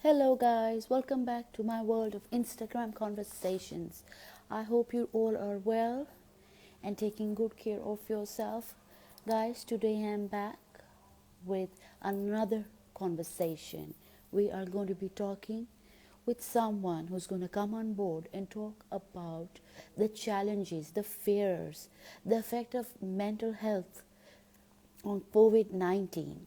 Hello, guys, welcome back to my world of Instagram conversations. I hope you all are well and taking good care of yourself. Guys, today I'm back with another conversation. We are going to be talking with someone who's going to come on board and talk about the challenges, the fears, the effect of mental health on COVID 19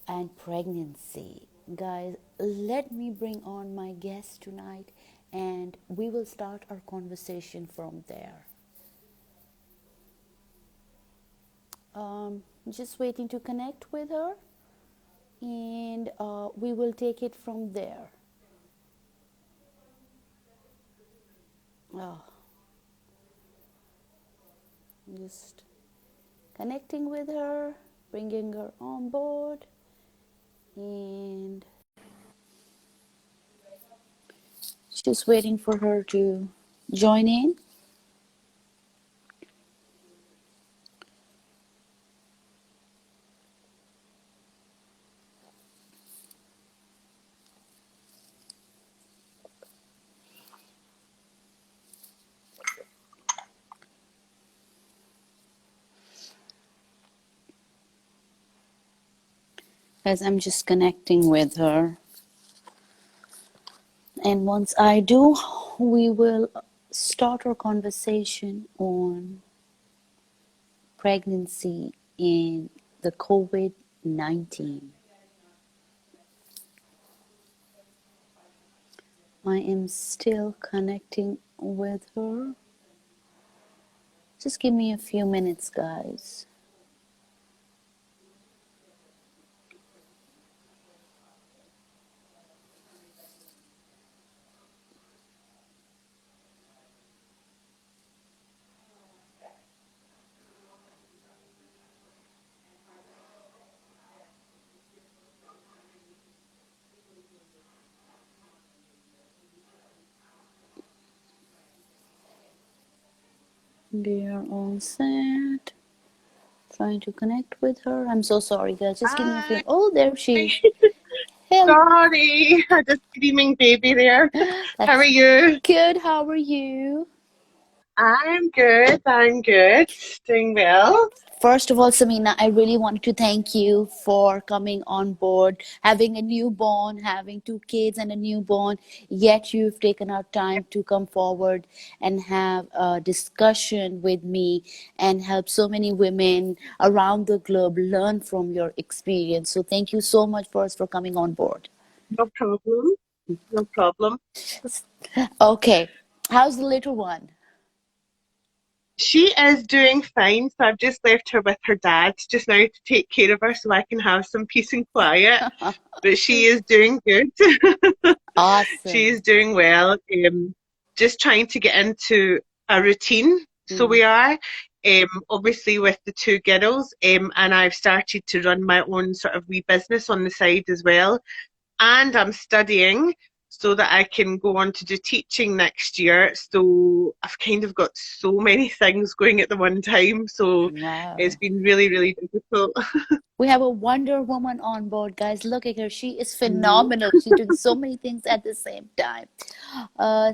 and pregnancy. Guys, let me bring on my guest tonight and we will start our conversation from there. Just waiting to connect with her and we will take it from there. Oh, just connecting with her, bringing her on board, and just waiting for her to join in. As I'm just connecting with her. And once I do, we will start our conversation on pregnancy and the COVID 19. I am still connecting with her. Just give me a few minutes, guys. We are all set. Trying to connect with her. I'm so sorry, guys. Just give me a few. Hi. Oh, there she is. Hello. Sorry, I had a screaming baby there. How are That's you? good. How are you? I'm good. I'm good. Doing well. First of all, Samina, I really wanted to thank you for coming on board, having a newborn, having two kids and a newborn, yet you've taken out time to come forward and have a discussion with me and help so many women around the globe learn from your experience. So thank you so much first for coming on board. No problem. No problem. Okay, how's the little one? She is doing fine, so I've just left her with her dad just now to take care of her so I can have some peace and quiet. But she is doing good. She Awesome. is doing well. Just trying to get into a routine. So Mm. we are, obviously with the two girls, and I've started to run my own sort of wee business on the side as well. And I'm studying so that I can go on to do teaching next year. So I've kind of got so many things going at the one time. So it's Wow. been really, really difficult. We have a Wonder Woman on board, guys. Look at her. She is Mhm. phenomenal. She's doing so many things at the same time. Uh,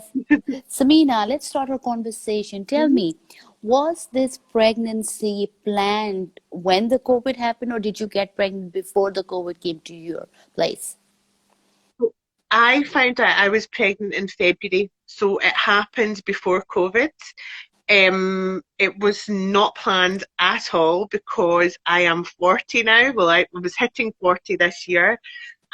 Samina, let's start our conversation. Tell me, was this pregnancy planned when the COVID happened, or did you get pregnant before the COVID came to your place? So I found out I was pregnant in February, so it happened before COVID. It was not planned at all because I am 40 now. Well, I was hitting 40 this year.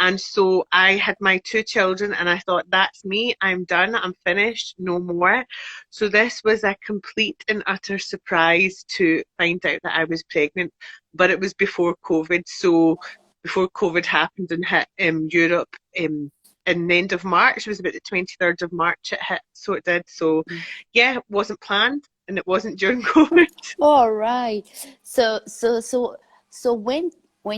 And so I had my two children, and I thought, that's me. I'm done. I'm finished. No more. So this was a complete and utter surprise to find out that I was pregnant. But it was before COVID. So before COVID happened and hit Europe in the end of March, it was about the 23rd of March it hit. So it did. So yeah, it wasn't planned and it wasn't during COVID. All right. So so so so when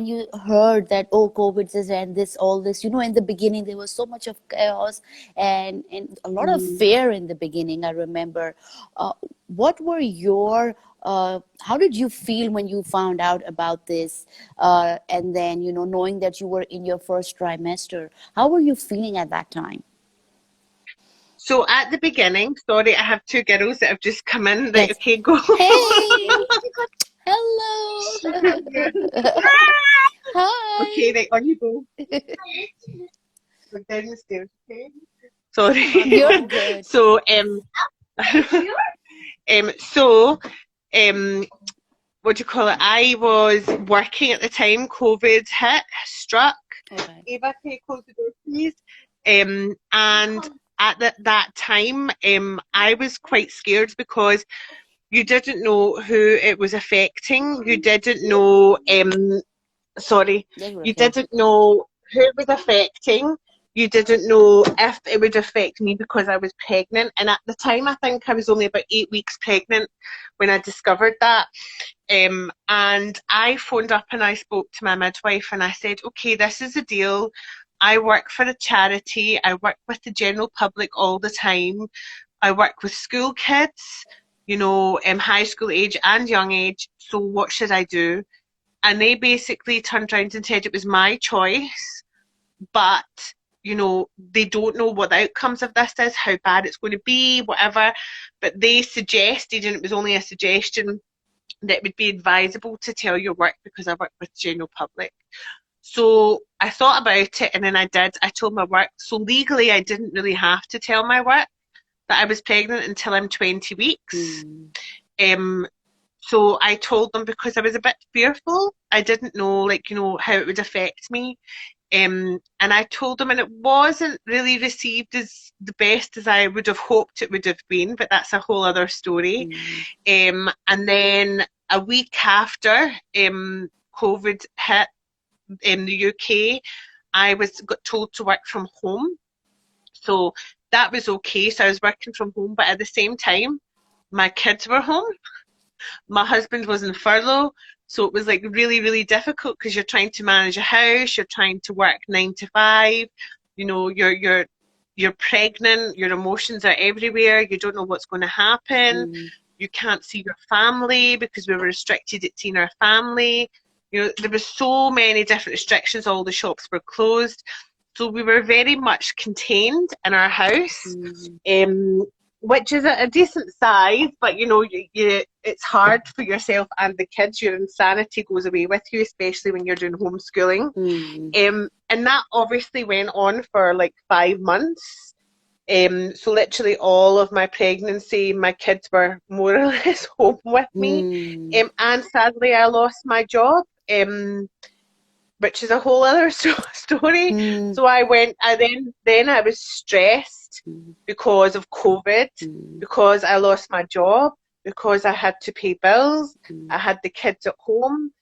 you heard that oh COVID is and this all this, in the beginning there was so much of chaos and a lot of Mm. fear in the beginning, I remember. Uh, what were your how did you feel when you found out about this? And then, knowing that you were in your first trimester, how were you feeling at that time? So at the beginning, sorry, I have two girls that have just come in. Right, Yes. okay, go. Hey, hello. Okay, Hi. right, on you go. We're down the stairs, okay? Sorry. You're good. So, so, um, what do you call it? I was working at the time. COVID struck. Okay. Eva, can you close the door, please? And at that time, I was quite scared because you didn't know who it was affecting. You didn't know, sorry, Yeah, you're you okay. didn't know who it was affecting. You didn't know if it would affect me because I was pregnant. And at the time, I think I was only about 8 weeks pregnant when I discovered that. And I phoned up and I spoke to my midwife and I said, okay, this is the deal. I work for a charity. I work with the general public all the time. I work with school kids, high school age and young age. So what should I do? And they basically turned around and said it was my choice, but they don't know what the outcomes of this is, how bad it's going to be, whatever. But they suggested, and it was only a suggestion, that it would be advisable to tell your work because I work with the general public. So I thought about it and then I did. I told my work. So legally, I didn't really have to tell my work that I was pregnant until I'm 20 weeks. Mm. Um, so I told them because I was a bit fearful. I didn't know, how it would affect me. And I told them, and it wasn't really received as the best as I would have hoped it would have been, but that's a whole other story. Mm. And then a week after COVID hit in the UK, I got told to work from home. So that was okay. So I was working from home, but at the same time, my kids were home. My husband was in furlough. So it was like really, really difficult because you're trying to manage a house, you're trying to work 9 to 5, you're pregnant, your emotions are everywhere, you don't know what's going to happen, Mm. you can't see your family because we were restricted at seeing our family. There were so many different restrictions, all the shops were closed. So we were very much contained in our house. Mm. Which is a decent size, but it's hard for yourself and the kids. Your insanity goes away with you, especially when you're doing homeschooling. Mm. And that obviously went on for like 5 months. So literally all of my pregnancy, my kids were more or less home with me. Mm. And sadly, I lost my job. Which is a whole other story. Mm. So then I was stressed Mm. because of COVID, Mm. because I lost my job, because I had to pay bills, Mm. I had the kids at home.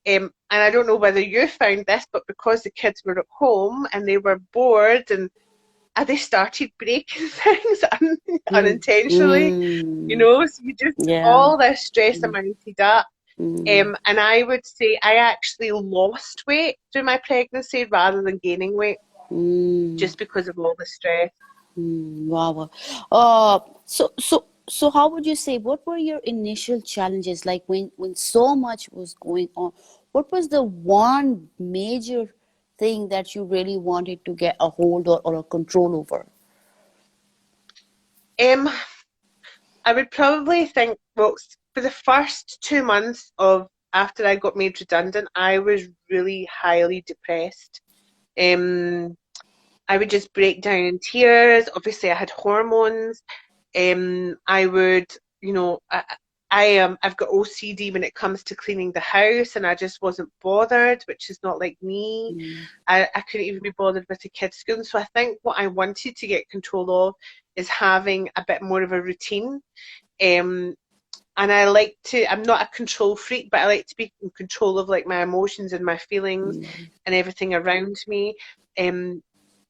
And I don't know whether you found this, but because the kids were at home and they were bored and they started breaking things Mm. unintentionally, Mm. so you just, Yeah. all this stress Mm. amounted up. Mm. And I would say I actually lost weight through my pregnancy rather than gaining weight, Mm. just because of all the stress. Mm. Wow. So how would you say, what were your initial challenges like when so much was going on? What was the one major thing that you really wanted to get a hold or a control over? Um, I would probably think, well, for the first 2 months of after I got made redundant, I was really highly depressed. Um, I would just break down in tears. Obviously, I had hormones. I would, I've got OCD when it comes to cleaning the house, and I just wasn't bothered, which is not like me. Mm. I couldn't even be bothered with the kids' school. So I think what I wanted to get control of is having a bit more of a routine. Um, and I'm not a control freak, but I like to be in control of like my emotions and my feelings Mm. and everything around me. Um,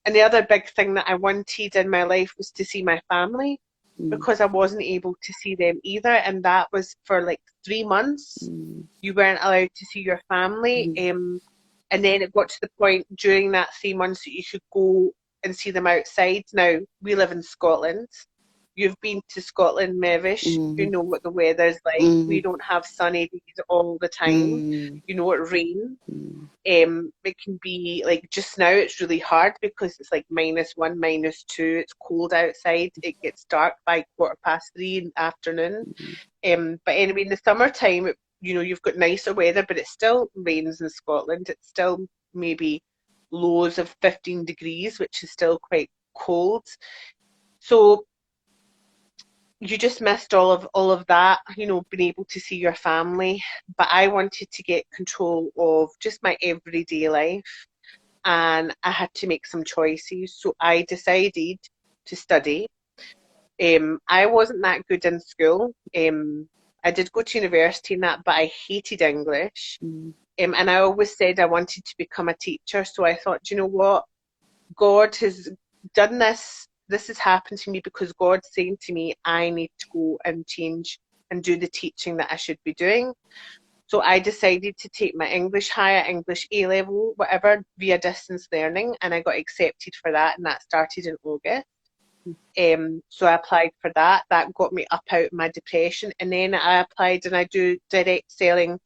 and the other big thing that I wanted in my life was to see my family Mm. because I wasn't able to see them either. And that was for like 3 months. Mm. You weren't allowed to see your family. Mm. And then it got to the point during that 3 months that you could go and see them outside. Now, we live in Scotland. you've been to Scotland, Mavish, you Mm, know what the weather's like. We mm, don't have sunny days all the time. mm, You know, it rains. mm, It can be like just now it's really hard because it's like -1, -2. It's cold outside. It gets dark by 3:15 in the afternoon. But anyway, in the summertime, you know, you've got nicer weather, but it still rains in Scotland. It's still maybe lows of 15 degrees, which is still quite cold. So you just missed all of that, you know, being able to see your family. But I wanted to get control of just my everyday life, and I had to make some choices. So I decided to study. I wasn't that good in school. I did go to university and that, but I hated English. mm, And I always said I wanted to become a teacher. So I thought, you know what? God has done this. This has happened to me because God's saying to me, I need to go and change and do the teaching that I should be doing. So I decided to take my English higher, English A level, whatever, via distance learning, and I got accepted for that, and that started in August. So I applied for that. That got me up out of my depression, and then I applied and I do direct selling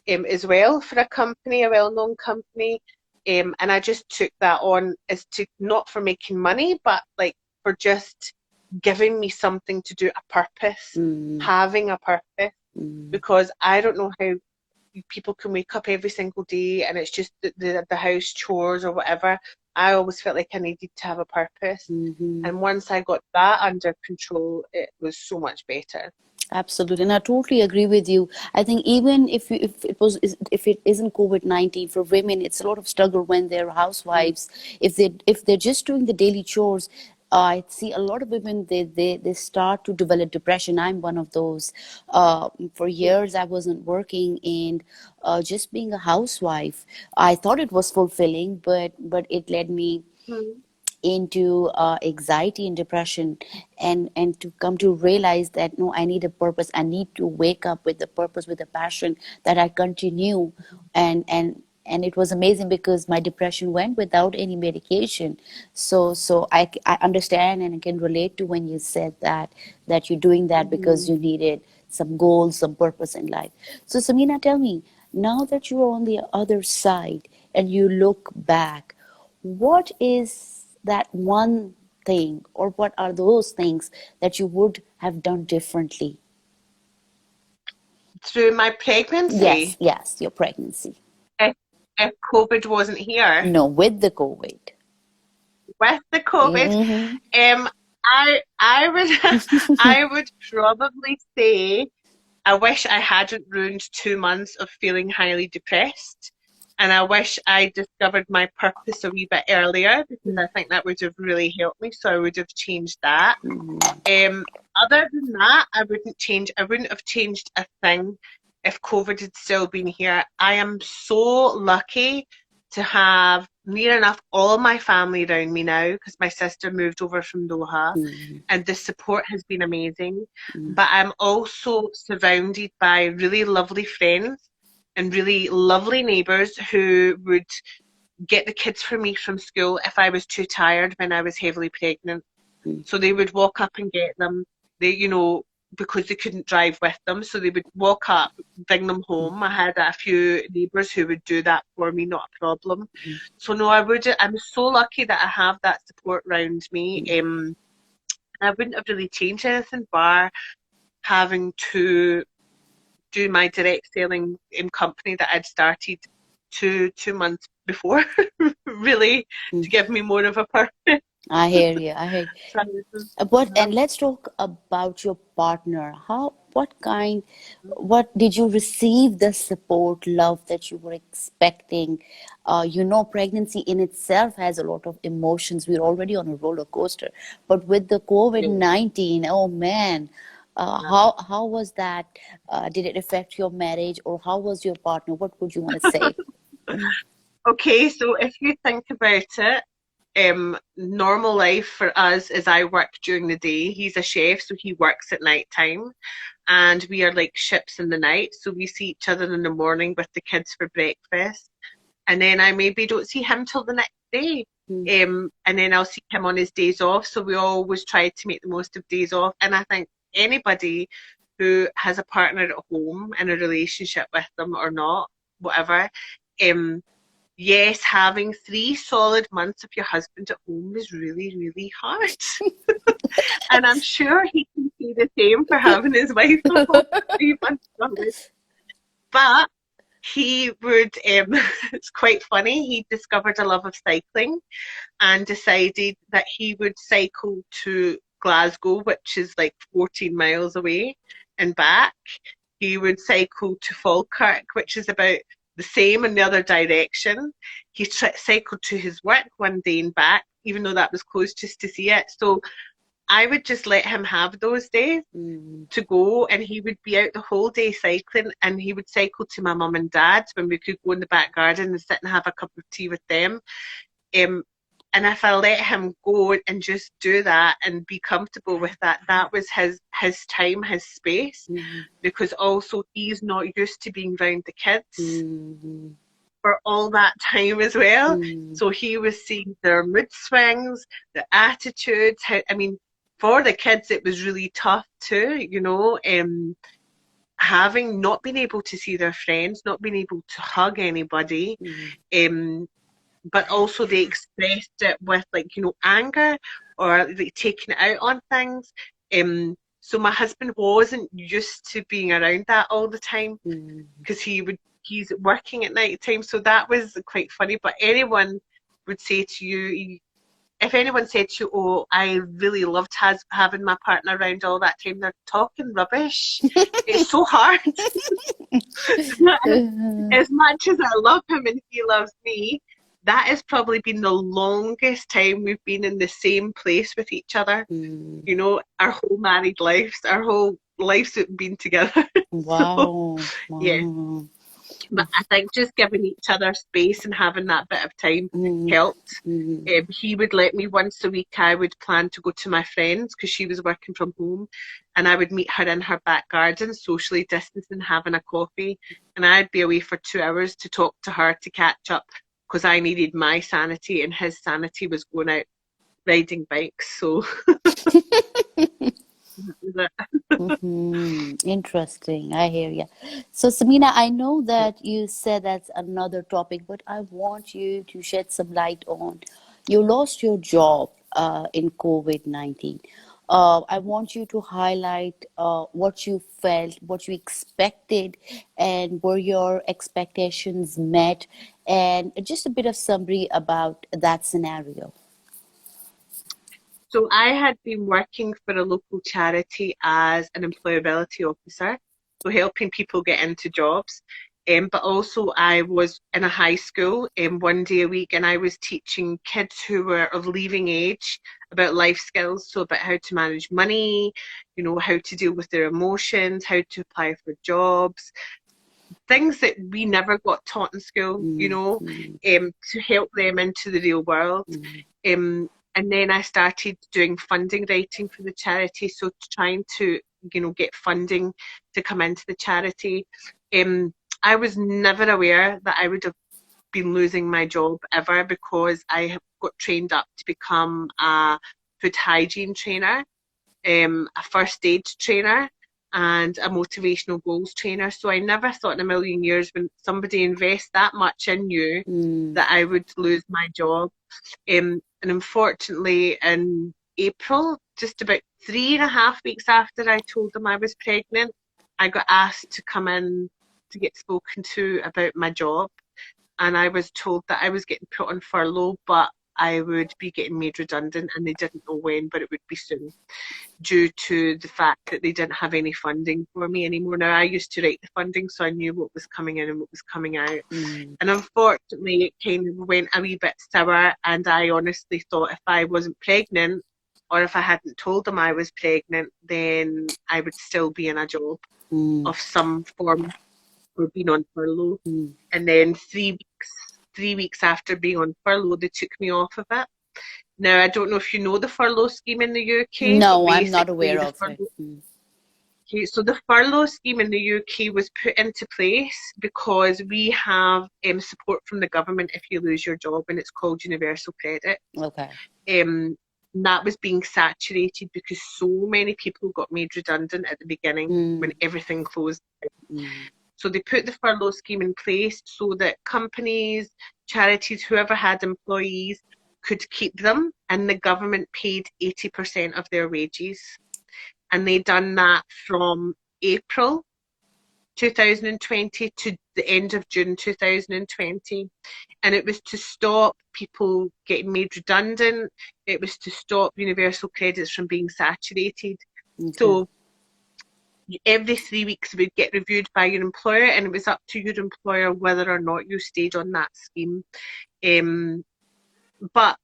as well for a company, a well-known company. And I just took that on as to not for making money, but like for just giving me something to do, a purpose, mm, having a purpose, mm, because I don't know how people can wake up every single day and it's just the house chores or whatever. I always felt like I needed to have a purpose. mhm. And once I got that under control, it was so much better. Absolutely, and I totally agree with you. I think even if it isn't COVID-19 for women, it's a lot of struggle when they're Mm, housewives. If they're just doing the daily chores, I see a lot of women they start to develop depression. I'm one of those. For mm, years, I wasn't working, and just being a housewife, I thought it was fulfilling, but it led me mm, into anxiety and depression, and to come to realize that no, I need a purpose. I need to wake up with a purpose, with a passion, that I continue. And it was amazing because my depression went without any medication. So I understand and I can relate to when you said that you're doing that because mhm. you needed some goals, some purpose in life. So Samina, tell me, now that you are on the other side and you look back, what is that one thing, or what are those things that you would have done differently? Through my Yes, pregnancy, yes, your pregnancy. if, if COVID wasn't here, No, with the COVID. with the COVID, Mm-hmm. I would I would probably say I wish I hadn't ruined 2 months of feeling highly depressed. And I wish I discovered my purpose a wee bit earlier because I think that would have really helped me. So I would have changed that. Um, Other than that, I wouldn't have changed a thing if COVID had still been here. I am so lucky to have near enough all of my family around me now because my sister moved over from Doha Mm-hmm. and the support has been amazing. But I'm also surrounded by really lovely friends and really lovely neighbours who would get the kids for me from school if I was too tired when I was heavily pregnant. So they would walk up and get them. They, you know, because they couldn't drive with them, so they would walk up, bring them home. I had a few neighbours who would do that for me, not a problem. So no, I would. I'm so lucky that I have that support around me. I wouldn't have really changed anything bar having to do my direct selling company that I'd started two months before, really, to give me more of a purpose. I hear you. I hear you. So I would What, have, and let's talk about your partner. What did you receive the support, love that you were expecting? Pregnancy in itself has a lot of emotions. We're already on a roller coaster, but with the yeah. COVID-19, oh man, how was that? Did it affect your marriage, or how was your partner? What would you want to say? Okay, so if you think about it, normal life for us is I work during the day. He's a chef, so he works at night time, and we are like ships in the night. So we see each other in the morning with the kids for breakfast, and then I maybe don't see him till the next day. Mm. And then I'll see him on his days off. So we always try to make the most of days off. And I think anybody who has a partner at home in a relationship with them or not, whatever, um, yes, having 3 solid months of your husband at home is really, really hard. And I'm sure he can say the same for having his wife at home 3 months solid. But he would, it's quite funny, he discovered a love of cycling and decided that he would cycle to Glasgow, which is like 14 miles away, and back. He would cycle to Falkirk, which is about the same in the other direction. He cycled to his work one day and back, even though that was close, just to see it. So I would just let him have those days Mm. to go, and he would be out the whole day cycling, and he would cycle to my mum and dad's when we could go in the back garden and sit and have a cup of tea with them. Um, and if I let him go and just do that and be comfortable with that, that was his time, his space, Mm. because also he's not used to being around the kids Mm. for all that time as well. Mm. So he was seeing their mood swings, their attitudes. How, I mean, for the kids, it was really tough too, having not been able to see their friends, not being able to hug anybody. Mm. Um, but also they expressed it with like, anger or like taking it out on things. So my husband wasn't used to being around that all the time Mm. because he's working at night time. So that was quite funny. But anyone would say to you, if anyone said to you, "Oh, I really loved having my partner around all that time," they're talking rubbish. It's so hard. Uh, As much as I love him and he loves me, that has probably been the longest time we've been in the same place with each other. mm. Our whole married lives, our whole lives that we've been together. So, Wow. yeah. Wow. But I think just giving each other space and having that bit of time Mm. helped. Mm. He would let me once a week. I would plan to go to my friends because she was working from home, and I would meet her in her back garden, socially distancing, having a coffee, and I'd be away for 2 hours to talk to her to catch up because I needed my sanity, and his sanity was going out riding bikes. So that was it. Interesting. I hear you. So, Samina, I know that you said that's another topic, but I want you to shed some light on. You lost your job in COVID-19. I want you to highlight what you felt, what you expected, and were your expectations met, and just a bit of summary about that scenario. So I had been working for a local charity as an employability officer, so helping people get into jobs. But also I was in a high school 1 day a week, and I was teaching kids who were of leaving age about life skills, so about how to manage money, how to deal with their emotions, how to apply for jobs, things that we never got taught in school, Mm, mm, to help them into the real world. mm, And then I started doing funding writing for the charity, so trying to, get funding to come into the charity. Um, I was never aware that I would have been losing my job ever because I have got trained up to become a food hygiene trainer, a first aid trainer, and a motivational goals trainer. So I never thought in a million years when somebody invests that much in you mm, that I would lose my job. And unfortunately, in April, just about 3.5 weeks after I told them I was pregnant, I got asked to come in to get spoken to about my job. And I was told that I was getting put on furlough, but I would be getting made redundant, and they didn't know when, but it would be soon, due to the fact that they didn't have any funding for me anymore. Now, I used to write the funding, so I knew what was coming in and what was coming out. mm, And unfortunately, it kind of went a wee bit sour. And I honestly thought if I wasn't pregnant, or if I hadn't told them I was pregnant, then I would still be in a job mm, of some form or being on furlough. mm. And then 3 weeks after being on furlough, they took me off of it. Now, I don't know if you know the furlough scheme in the UK, but No, I'm not basically aware the of it. furlough, Mm, you. So the furlough scheme in the UK was put into place because we have support from the government if you lose your job, and it's called universal credit. Okay. Um, and that was being saturated because so many people got made redundant at the beginning when Mm, everything closed. mm, So they put the furlough scheme in place so that companies, charities, whoever had employees could keep them, and the government paid 80% of their wages. And they done that from April 2020 to the end of June 2020. And it was to stop people getting made redundant. It was to stop universal credits from being saturated. okay. So every 3 weeks it would get reviewed by your employer, and it was up to your employer whether or not you stayed on that scheme. Um, but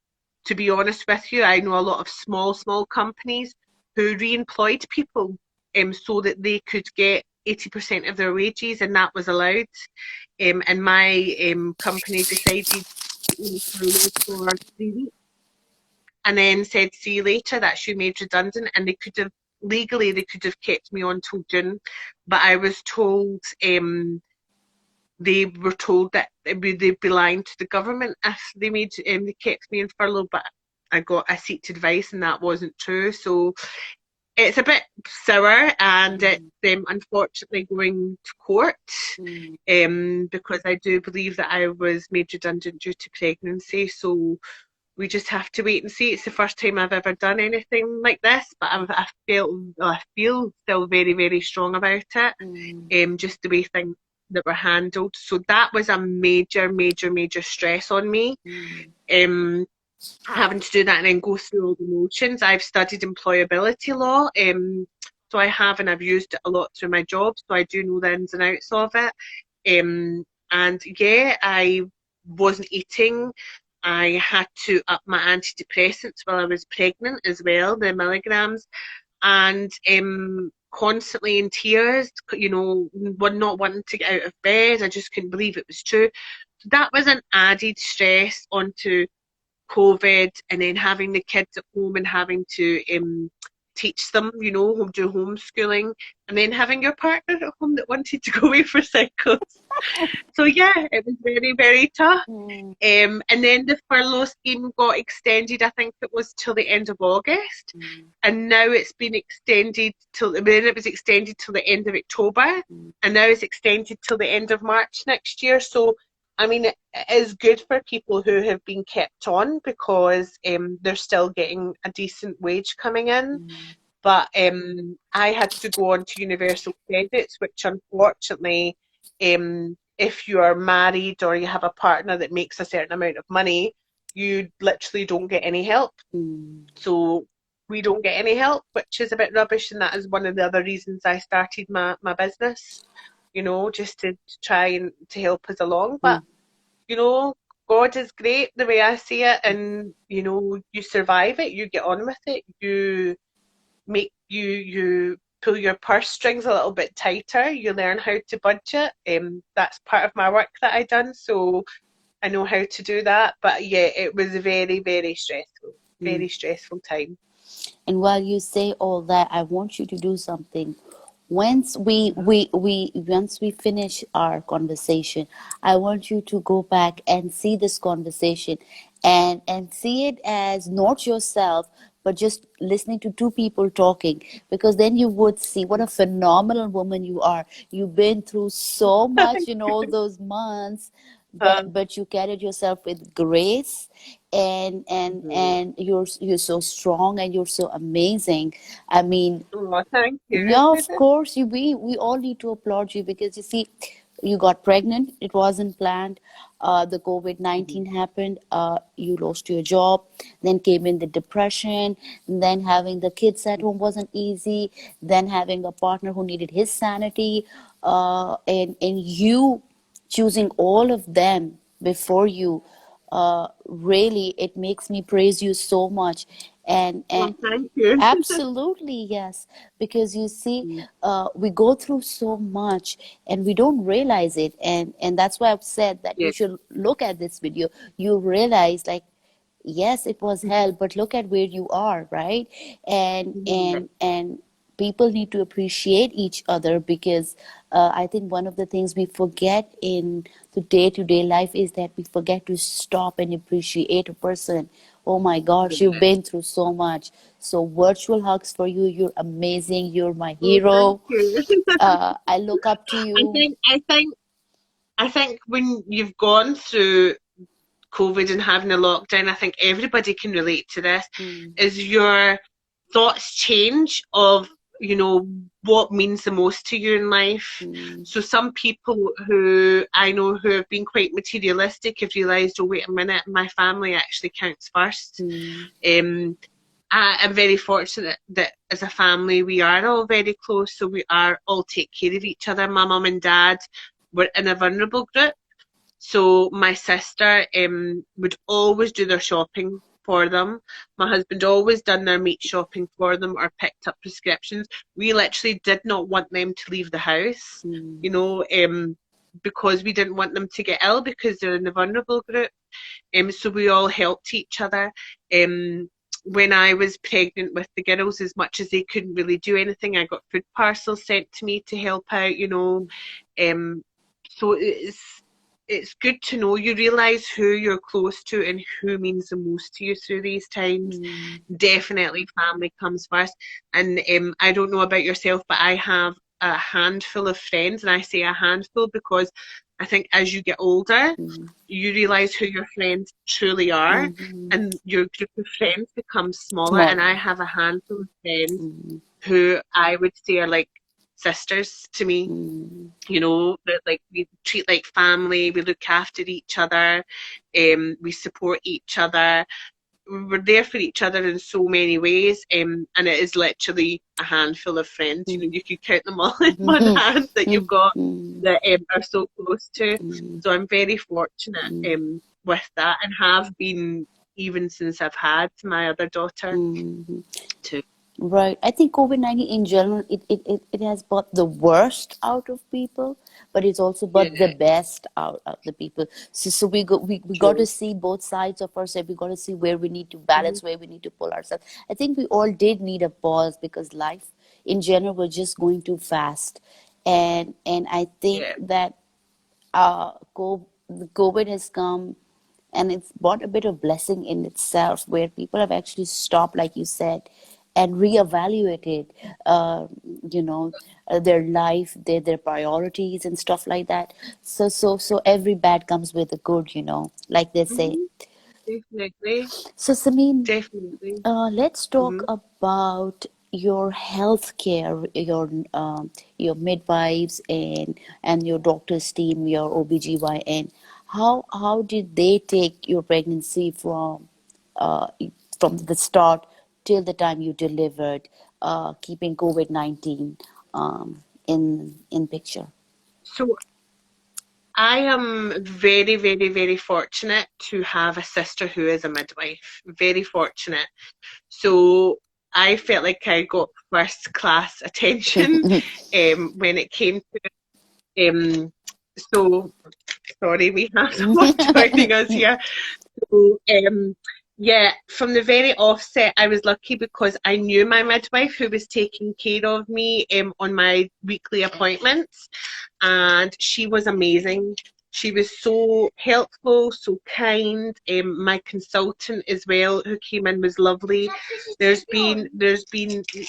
to be honest with you, I know a lot of small companies who re-employed people so that they could get 80% of their wages, and that was allowed. And my company decided for 3 weeks and then said, see you later, that's you made redundant. And they could have, legally, they could have kept me on till June. But I was told, they were told that they'd be lying to the government if they kept me in furlough. But I sought advice, and that wasn't true. So it's a bit sour, and it's Mm, unfortunately going to court mm, because I do believe that I was made redundant due to pregnancy. So we just have to wait and see. It's the first time I've ever done anything like this, but I feel still very, very strong about it. mm, Just the way things that were handled. So that was a major, major, major stress on me. mm, Um, Having to do that and then go through all the motions. I've studied employability law, so I have, and I've used it a lot through my job, so I do know the ins and outs of it. And yeah, I wasn't eating. I had to up my antidepressants while I was pregnant as well, the milligrams, and constantly in tears, not wanting to get out of bed. I just couldn't believe it was true. So that was an added stress onto COVID, and then having the kids at home and having to teach them, do homeschooling, and then having your partner at home that wanted to go away for cycles. So yeah, it was very, very tough. mm, And then the furlough scheme got extended, I think it was till the end of August. mm, And now it's been extended then it was extended till the end of October. mm, And now it's extended till the end of March next year. So, I mean, it is good for people who have been kept on because they're still getting a decent wage coming in. mm, But I had to go on to universal credits, which unfortunately, if you are married or you have a partner that makes a certain amount of money, you literally don't get any help. mm, So we don't get any help, which is a bit rubbish. And that is one of the other reasons I started my business, just to try and to help us along. But, mm, you know, God is great the way I see it. And, you survive it, you get on with it, you pull your purse strings a little bit tighter, you learn how to budget. That's part of my work that I done, so I know how to do that. But yeah, it was a very, mm. very stressful time. And while you say all that, I want you to do something. Once we finish our conversation, I want you to go back and see this conversation, and see it as not yourself, but just listening to two people talking, because then you would see what a phenomenal woman you are. You've been through so much in all those months, Uh, but you carried yourself with grace, and and mhm. and you're so strong, and you're so amazing. I mean, Oh, thank you. yeah, of course. We all need to applaud you, because you see, you got pregnant. It wasn't planned. The COVID-19 happened. You lost your job. Then came in the depression. And then having the kids at home wasn't easy. Then having a partner who needed his sanity. And you choosing all of them before you. Really, it makes me praise you so much. And Oh, thank you. absolutely, yes. Because you see, we go through so much and we don't realize it. And that's why I've said that Yeah. you should look at this video. You realize, like, yes, it was hell, but look at where you are, right? And Mhm. and and people need to appreciate each other, because I think one of the things we forget in the day-to-day life is that we forget to stop and appreciate a person. Oh my gosh, you've Yeah. been through so much. So virtual hugs for you. You're amazing. You're my Oh, thank hero. you. I look up to I you. think I think I think when you've gone through COVID and having a lockdown, I think everybody can relate to this, Mm, is your thoughts change of, what means the most to you in life. mm, So some people who I know who have been quite materialistic have realised, oh, wait a minute, my family actually counts first. mm, Um, I am very fortunate that as a family we are all very close, so we are all take care of each other. My mum and dad were in a vulnerable group, so my sister would always do their shopping for them. My husband always done their meat shopping for them or picked up prescriptions. We literally did not want them to leave the house, mm, because we didn't want them to get ill because they're in the vulnerable group. So we all helped each other. Um, when I was pregnant with the girls, as much as they couldn't really do anything, I got food parcels sent to me to help out. Um, so it's good to know, you realise who you're close to and who means the most to you through these times. mm, Definitely family comes first. And I don't know about yourself, but I have a handful of friends, and I say a handful because I think as you get older, mm, you realise who your friends truly are, mm. and your group of friends becomes smaller. And I Smaller. have a handful of friends Mm, who I would say are like sisters to me. mm, That like we treat like family, we look after each other, we support each other. We're there for each other in so many ways, and it is literally a handful of friends. mm. You could count them all in one hand that you've got Mm, that are so close to. mm, So I'm very fortunate mm, with that, and have been even since I've had my other daughter mm. too. Right. I think COVID-19 in general, it has brought the worst out of people, but it's also brought the Yeah, best out of the people. So we got to true. see both sides of ourselves. We got to see where we need to Hmm. balance, where we need to pull ourselves. I think we all did need a pause, because life in general was just going too fast. And I think Yeah. that the COVID has come, and it's brought a bit of blessing in itself, where people have actually stopped, like you said, and reevaluated, uh, you know, their life, their priorities and stuff like that. So every bad comes with a good, like they say. Hmm. Definitely. So Samin, Definitely. let's talk Hmm. about your health care, your midwives and your doctor's team, your OBGYN. How did they take your pregnancy uh, from the start till the time you delivered, keeping COVID-19 in picture? So I am very, very, very fortunate to have a sister who is a midwife. Very fortunate. So I felt like I got first class attention when it came to so sorry, we have someone joining us here. So, yeah, from the very offset, I was lucky because I knew my midwife who was taking care of me on my weekly appointments, and she was amazing. She was so helpful, so kind. My consultant as well, who came in, was lovely. There's been,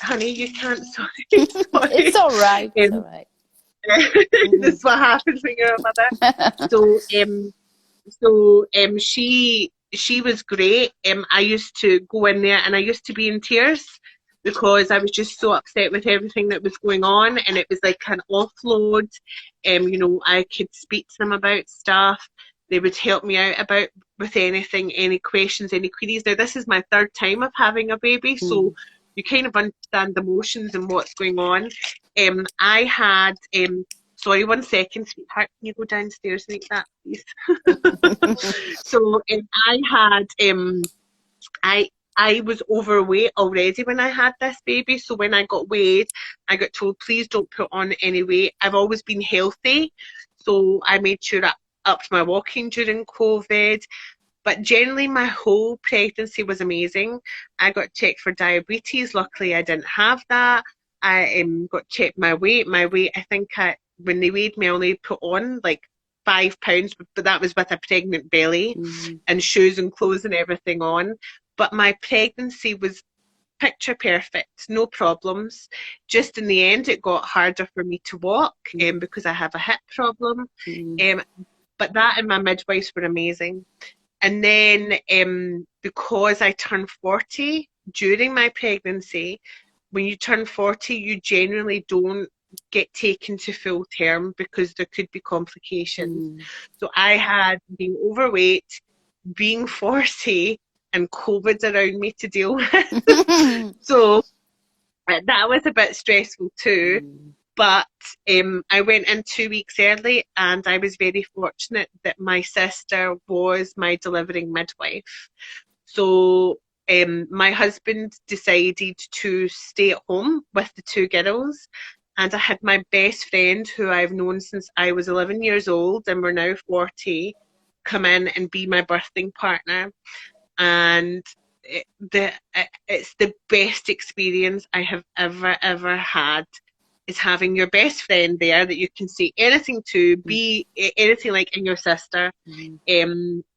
honey, you can't. Sorry, It's sorry. all right. It's all Um, right. this is what happens when you're a mother. So, she was great. I used to go in there and I used to be in tears because I was just so upset with everything that was going on, and it was like an offload. I could speak to them about stuff. They would help me out about with anything, any questions, any queries. Now this is my third time of having a baby, so Mm. you kind of understand the emotions and what's going on. I had sorry, one second, sweetheart. Can you go downstairs and make that, please? So I had I I was overweight already when I had this baby. So when I got weighed, I got told, please don't put on any weight. I've always been healthy, so I made sure I upped my walking during COVID. But generally, my whole pregnancy was amazing. I got checked for diabetes. Luckily, I didn't have that. I got checked my weight. My weight, I think when they weighed me, I only put on like 5 pounds, but that was with a pregnant belly Mm, and shoes and clothes and everything on. But my pregnancy was picture perfect, no problems. Just in the end, it got harder for me to walk mm, because I have a hip problem. mm, Um, but that and my midwives were amazing. And then because I turned 40 during my pregnancy, when you turn 40, you generally don't get taken to full term because there could be complications. mm. So I had been overweight, being 40, and COVID around me to deal with. So that was a bit stressful too. Mm, But I went in 2 weeks early, and I was very fortunate that my sister was my delivering midwife. So my husband decided to stay at home with the two girls, and I had my best friend, who I've known since I was 11 years old, and we're now 40, come in and be my birthing partner. And it's the best experience I have ever had, is having your best friend there that you can say anything to, mm, be anything like in your sister. mm,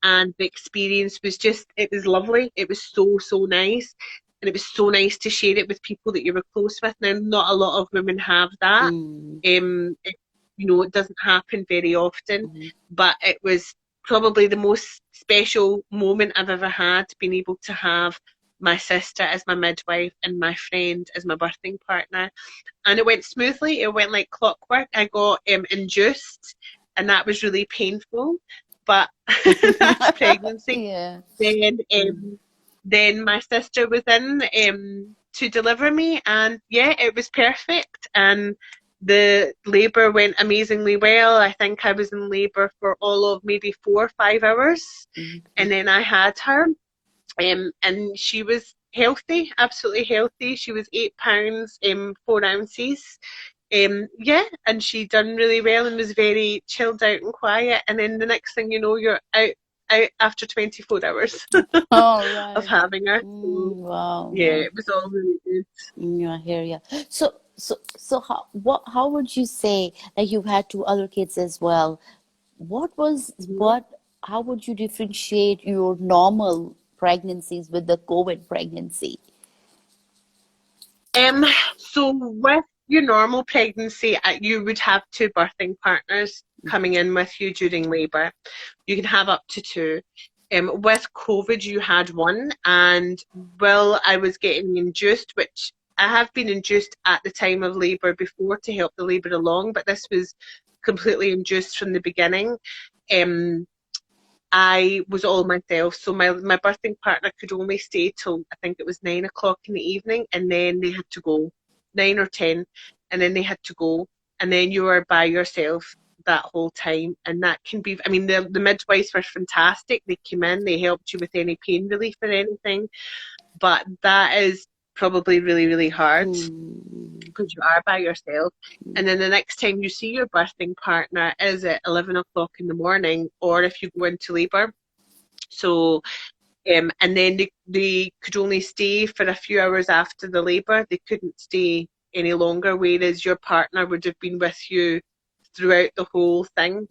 And the experience was just, it was lovely. It was so nice. And it was so nice to share it with people that you were close with. Now, not a lot of women have that. mm, It, it doesn't happen very often, mm, but it was probably the most special moment I've ever had, being able to have my sister as my midwife and my friend as my birthing partner. And it went smoothly. It went like clockwork. I got induced, and that was really painful, but that's pregnancy. yeah. Then, Mm, then my sister was in to deliver me, and yeah, it was perfect. And the labour went amazingly well. I think I was in labour for all of maybe 4 or 5 hours, mm, and then I had her. And she was healthy, absolutely healthy. She was 8 pounds, 4 ounces. Yeah, and she done really well and was very chilled out and quiet. And then the next thing you know, you're out after 24 hours all of right. having her. So Wow, yeah, wow. it was all really good. Yeah, here, yeah. So how would you say, like, you had two other kids as well? Mhm. What how would you differentiate your normal pregnancies with the COVID pregnancy? Um, so with your normal pregnancy, you would have two birthing partners coming in with you during labour. You can have up to two. With COVID, you had one, and while I was getting induced, which I have been induced at the time of labour before to help the labour along, but this was completely induced from the beginning. Um, I was all myself. So my birthing partner could only stay till I think it was 9 o'clock in the evening, and then they had to go, 9 or 10, and then they had to go, and then you were by yourself that whole time. And that can be, I mean, the midwives were fantastic. They came in, they helped you with any pain relief or anything, but that is probably really hard Mm, because you are by yourself. And then the next time you see your birthing partner is at 11 o'clock in the morning, or if you go into labour. So, and then they could only stay for a few hours after the labour. They couldn't stay any longer, whereas your partner would have been with you throughout the whole thing.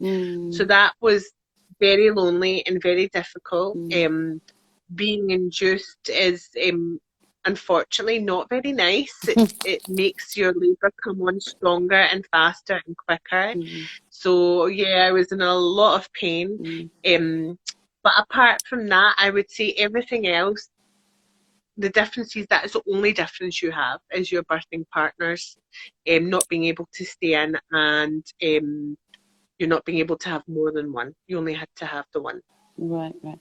So mm, that was very lonely and very difficult. mm, Being induced is unfortunately not very nice. It makes your labour come on stronger and faster and quicker. mm, So yeah, I was in a lot of pain. mm. Um, but apart from that, I would say everything else, the difference is that is the only difference you have is your birthing partners not being able to stay in, and you're not being able to have more than one. You only had to have the one. Right, right.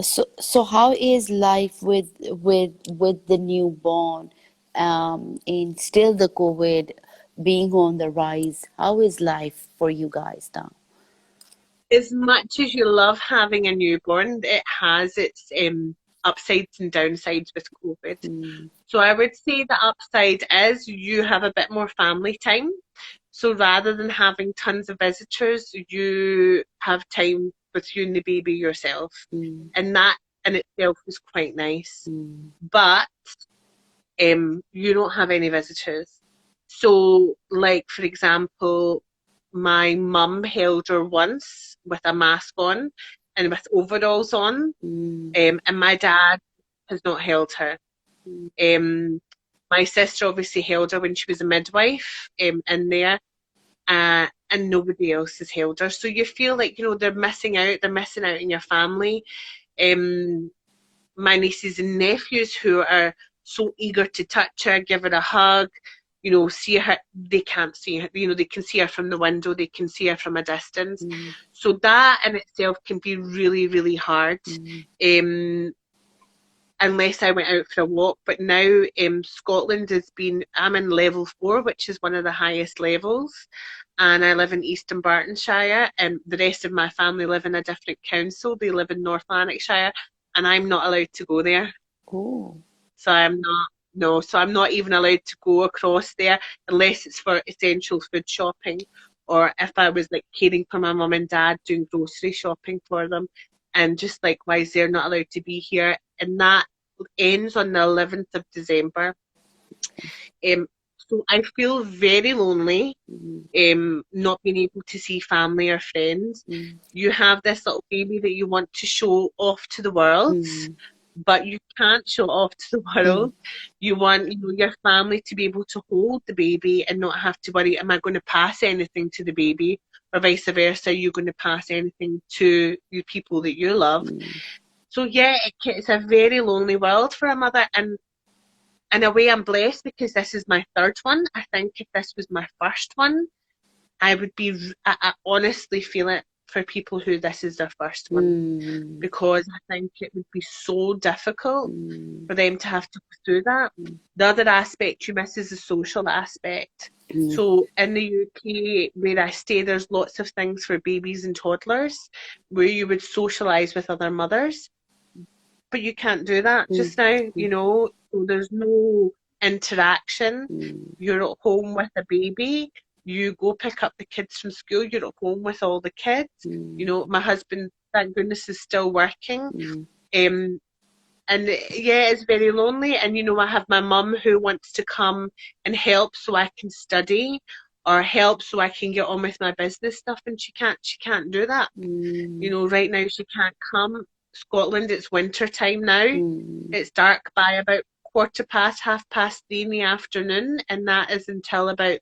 So how is life with the newborn, and still the COVID being on the rise? How is life for you guys now? As much as you love having a newborn, it has its upsides and downsides with COVID. Mm, So I would say the upside is you have a bit more family time. So rather than having tons of visitors, you have time with you and the baby yourself. mm, And that in itself was quite nice. mm, But you don't have any visitors. So, like, for example, my mum held her once with a mask on and with overalls on, Mm, and my dad has not held her. mm, Um, my sister obviously held her when she was a midwife in there, and nobody else has held her. So you feel like, they're missing out. They're missing out in your family. Um, my nieces and nephews who are so eager to touch her, give her a hug, see her. They can't see her. They can see her from the window. They can see her from a distance. mm, So that in itself can be really, really hard. mm, Um, unless I went out for a walk. But now Scotland has been, I'm in level 4, which is one of the highest levels. And I live in Eastern Bartonshire, and the rest of my family live in a different council. They live in North Lanarkshire, and I'm not allowed to go there. oh, So I'm not, no, so I'm not even allowed to go across there unless it's for essential food shopping, or if I was like caring for my mum and dad, doing grocery shopping for them. And just likewise, they're not allowed to be here. And that ends on the 11th of December. Um, so I feel very lonely, mm, not being able to see family or friends. mm, You have this little baby that you want to show off to the world, mm, but you can't show off to the mm, world. You want, your family to be able to hold the baby and not have to worry, am I going to pass anything to the baby? Or vice versa, are you going to pass anything to the people that you love? mm, So yeah, it's a very lonely world for a mother, and in a way I'm blessed because this is my third one. I think if this was my first one, I would be, I honestly feel it for people who this is their first one, mm, because I think it would be so difficult mm, for them to have to go through that. The other aspect you miss is the social aspect. mm, So in the UK, where I stay, there's lots of things for babies and toddlers where you would socialise with other mothers, but you can't do that mm, just now, mm, So there's no interaction. mm, You're at home with a baby. You go pick up the kids from school. You're at home with all the kids. mm, My husband, thank goodness, is still working. mm, Um, and yeah, it's very lonely. And I have my mum who wants to come and help so I can study, or help so I can get on with my business stuff, and she can't do that. mm, Right now she can't come. Scotland, it's winter time now. mm, It's dark by about quarter past, 3:30 in the afternoon, and that is until about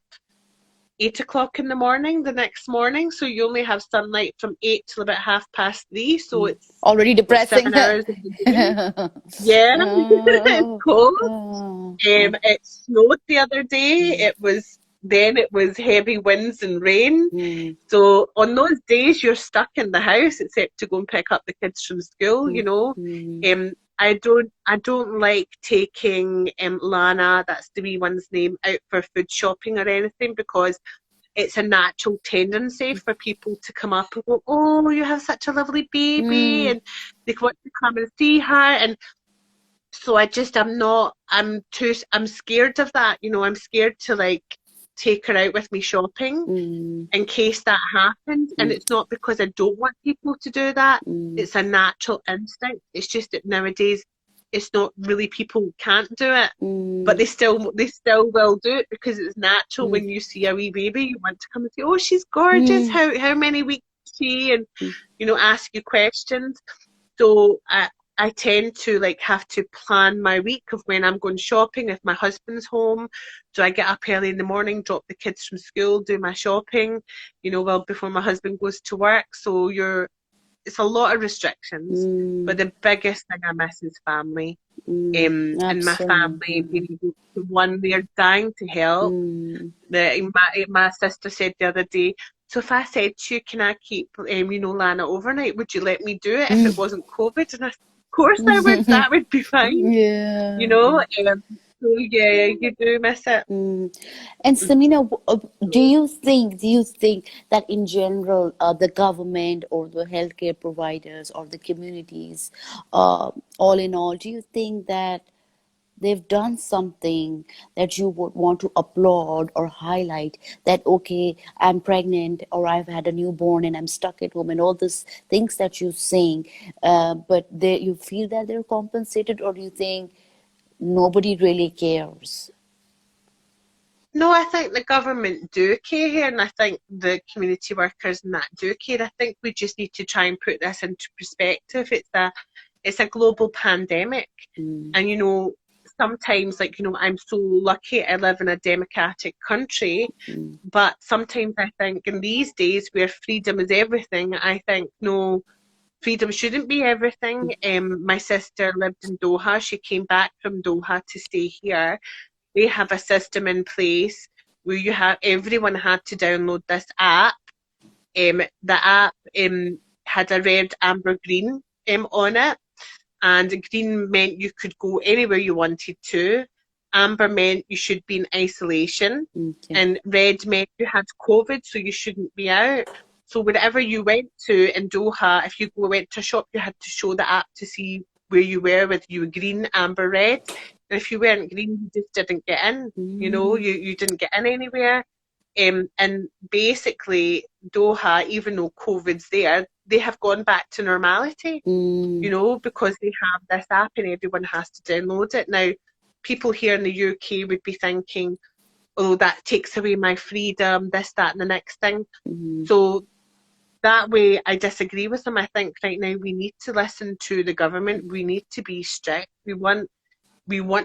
8 o'clock in the morning the next morning. So you only have sunlight from 8 till about 3:30. So mm. it's Already what, depressing. 7 hours of the day. Yeah, it's Oh, cold. oh, It snowed the other day. mm, It was heavy winds and rain. mm, So on those days you're stuck in the house except to go and pick up the kids from school. mm, mm, I don't like taking Lana, that's the wee one's name, out for food shopping or anything, because it's a natural tendency for people to come up and go, oh, you have such a lovely baby, mm, and they want to come and see her. And so I'm scared of that. I'm scared to like take her out with me shopping mm, in case that happens. And mm, it's not because I don't want people to do that. mm, It's a natural instinct. It's just that nowadays it's not really, people can't do it. But mm, they still will do it because it's natural. mm, When you see a wee baby, you want to come and say, oh, she's gorgeous. mm, How many weeks is she? And mm, ask you questions. So I tend to like have to plan my week of when I'm going shopping if my husband's home. So I get up early in the morning, drop the kids from school, do my shopping, well before my husband goes to work. So it's a lot of restrictions. But mm, the biggest thing I miss is family. mm, And my family absolutely. being able to, one, they're dying to help. Mm, My sister said the other day, so if I said to you, can I keep, Lana overnight? Would you let me do it if it mm. wasn't COVID? And I said, of course I would. That would be fine. You Yeah. know. So yeah, you do miss it. Mm. And Samina, do you think that in general, the government or the healthcare providers or the communities, all in all, do you think that they've done something that you would want to applaud or highlight, that okay, I'm pregnant or I've had a newborn and I'm stuck at home and all these things that you're saying, but you feel that they're compensated, or do you think nobody really cares? No, I think the government do care, and I think the community workers and that do care. I think we just need to try and put this into perspective. It's a global pandemic, Mm, and sometimes, like, I'm so lucky I live in a democratic country, mm, but sometimes I think in these days where freedom is everything, I think no, freedom shouldn't be everything. My sister lived in Doha. She came back from Doha to stay here. They have a system in place where everyone had to download this app. The app had a red, amber, green on it, and green meant you could go anywhere you wanted to. Amber meant you should be in isolation, okay. and red meant you had COVID, so you shouldn't be out. So wherever you went to in Doha, if you went to a shop, you had to show the app to see where you were, whether you were green, amber, red. And if you weren't green, you just didn't get in. Mm, You didn't get in anywhere. And basically, Doha, even though COVID's there, they have gone back to normality, mm, because they have this app and everyone has to download it. Now, people here in the UK would be thinking, oh, that takes away my freedom, this, that, and the next thing. mm, So that way, I disagree with them. I think right now we need to listen to the government. We need to be strict. We want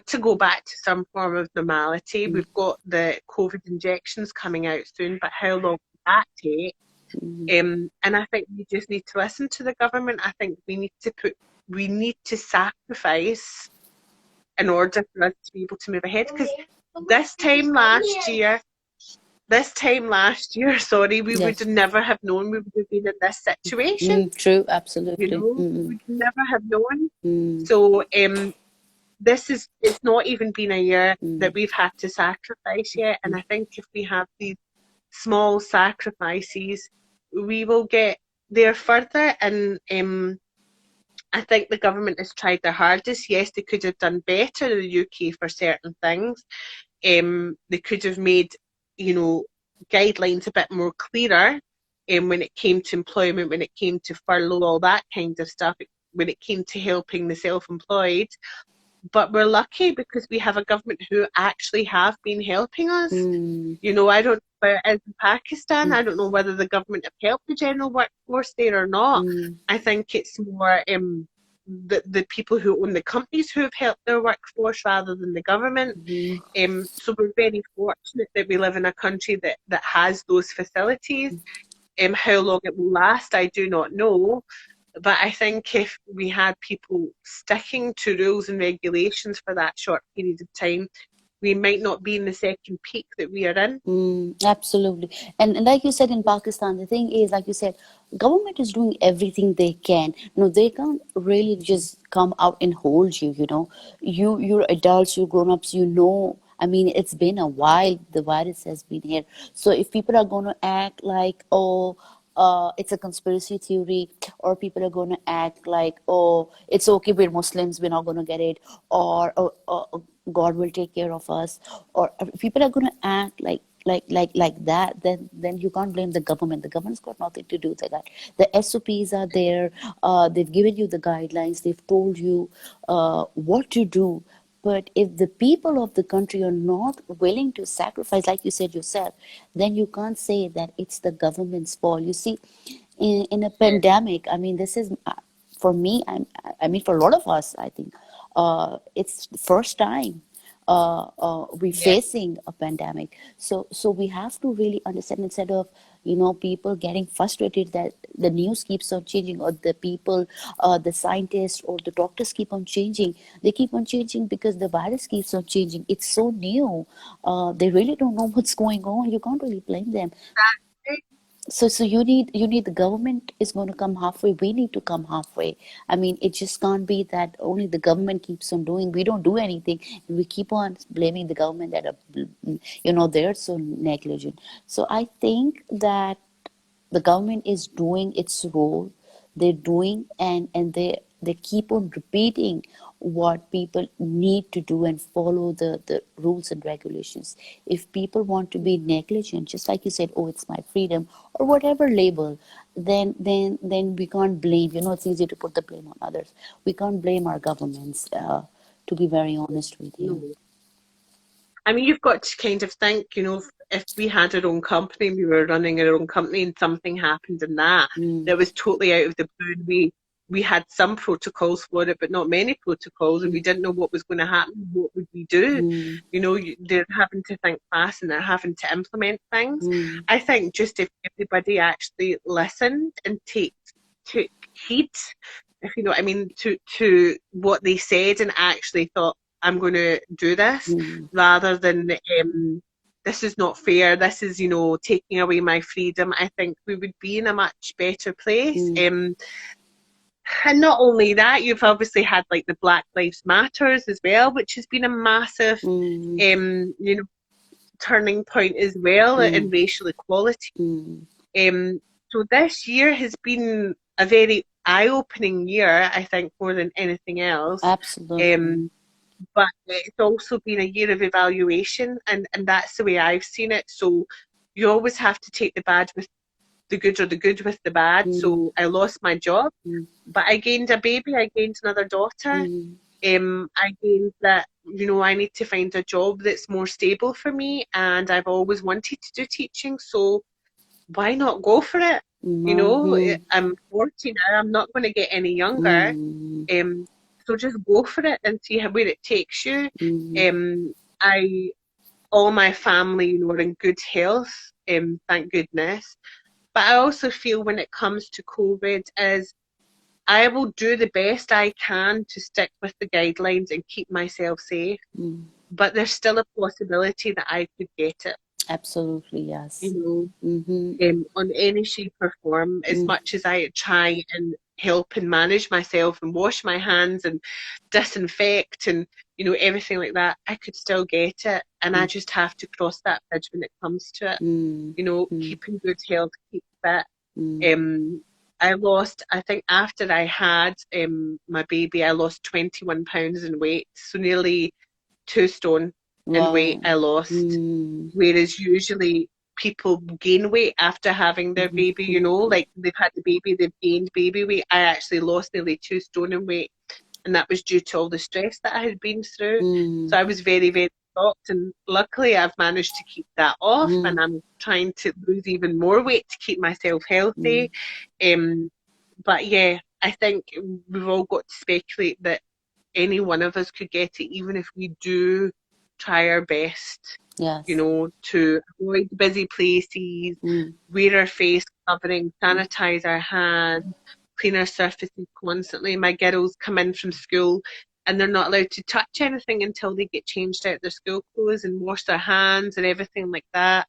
to go back to some form of normality. mm, We've got the COVID injections coming out soon, but how long will that take? mm, And I think we just need to listen to the government. I think we need to sacrifice in order for us to be able to move ahead. Because this time last year, sorry, we would yes. never have known we would have been in this situation. Mm, true, absolutely. We Mm, would never have known. mm, So it's not even been a year mm, that we've had to sacrifice yet. And I think if we have these small sacrifices, we will get there further. And I think the government has tried their hardest. Yes, they could have done better in the UK for certain things. They could have made, you know, guidelines a bit more clearer when it came to employment, when it came to furlough, all that kind of stuff, when it came to helping the self-employed. But we're lucky because we have a government who actually have been helping us. mm, I don't know where it is in Pakistan. mm, I don't know whether the government have helped the general workforce there or not. mm, I think it's more the people who own the companies who have helped their workforce rather than the government. mm, So we're very fortunate that we live in a country that has those facilities. How long it will last, I do not know. But I think if we had people sticking to rules and regulations for that short period of time, we might not be in the second peak that we are in. absolutely. And like you said, in Pakistan, the thing is, like you said, government is doing everything they can. No, they can't really just come out and hold you, You're adults, you're grown-ups, I mean, it's been a while the virus has been here. So if people are going to act like, oh, it's a conspiracy theory, or people are going to act like, oh, it's okay, we're Muslims, we're not going to get it, or God will take care of us, or if people are going to act like that, then you can't blame the government. The government's got nothing to do with that. The SOPs are there. They've given you the guidelines. They've told you what to do. But if the people of the country are not willing to sacrifice, like you said yourself, then you can't say that it's the government's fault. You see, in a pandemic, I mean, this is for me. I mean, for a lot of us, I think it's the first time we Yeah. facing a pandemic. So we have to really understand, instead of people getting frustrated that the news keeps on changing, or the people, the scientists or the doctors keep on changing. They keep on changing because the virus keeps on changing. It's so new. They really don't know what's going on. You can't really blame them. So you need the government is going to come halfway. We need to come halfway. I mean, it just can't be that only the government keeps on doing. We don't do anything, and we keep on blaming the government that they're so negligent. So I think that the government is doing its role. They're doing, and they keep on repeating what people need to do and follow the rules and regulations. If people want to be negligent, just like you said, oh, it's my freedom, or whatever label, then we can't blame. It's easy to put the blame on others. We can't blame our governments, to be very honest with you. No. I mean, you've got to kind of think, if we had our own company, we were running our own company, and something happened in that was totally out of the blue. And we had some protocols for it, but not many protocols, and we didn't know what was going to happen. What would we do? Mm, They're having to think fast, and they're having to implement things. mm, I think just if everybody actually listened and took heed, if you know what I mean, to what they said, and actually thought, I'm going to do this, mm, rather than this is not fair, this is, taking away my freedom, I think we would be in a much better place. mm, And not only that, you've obviously had like the Black Lives Matters as well, which has been a massive, mm, turning point as well in mm, racial equality. mm. So this year has been a very eye-opening year, I think, more than anything else. Absolutely. Um, but it's also been a year of evaluation, and that's the way I've seen it. So you always have to take the bad with the good, or the good with the bad. Mm, So I lost my job, mm, but I gained a baby, I gained another daughter. mm, I gained that, I need to find a job that's more stable for me, and I've always wanted to do teaching, so why not go for it? mhm, I'm 40 now, I'm not going to get any younger. mm, Um, so just go for it and see where it takes you. mm, Um, all my family, are in good health, thank goodness. But I also feel when it comes to COVID is I will do the best I can to stick with the guidelines and keep myself safe. mm. But there's still a possibility that I could get it, Absolutely, yes. you Mm-hmm. on any shape or form. As Mm, much as I try and help and manage myself and wash my hands and disinfect and, everything like that, I could still get it. And I mm, just have to cross that bridge when it comes to it. mm, mm, Keep in good health, keep fit. mm. I lost, I think after I had my baby, I lost 21 pounds in weight. So nearly 2 stone in weight Wow. I lost. Mm, Whereas usually people gain weight after having their mhm, baby, mhm, like they've had the baby, they've gained baby weight. I actually lost nearly 2 stone in weight. And that was due to all the stress that I had been through. mm, So I was very, very shocked. And luckily I've managed to keep that off, mm, and I'm trying to lose even more weight to keep myself mm, healthy. Um, but yeah, I think we've all got to speculate that any one of us could get it, even if we do try our best, yes. to avoid busy places, Mm, wear our face covering, mm, sanitize our hands, clean our surfaces constantly. My girls come in from school and they're not allowed to touch anything until they get changed out their school clothes and wash their hands and everything like that.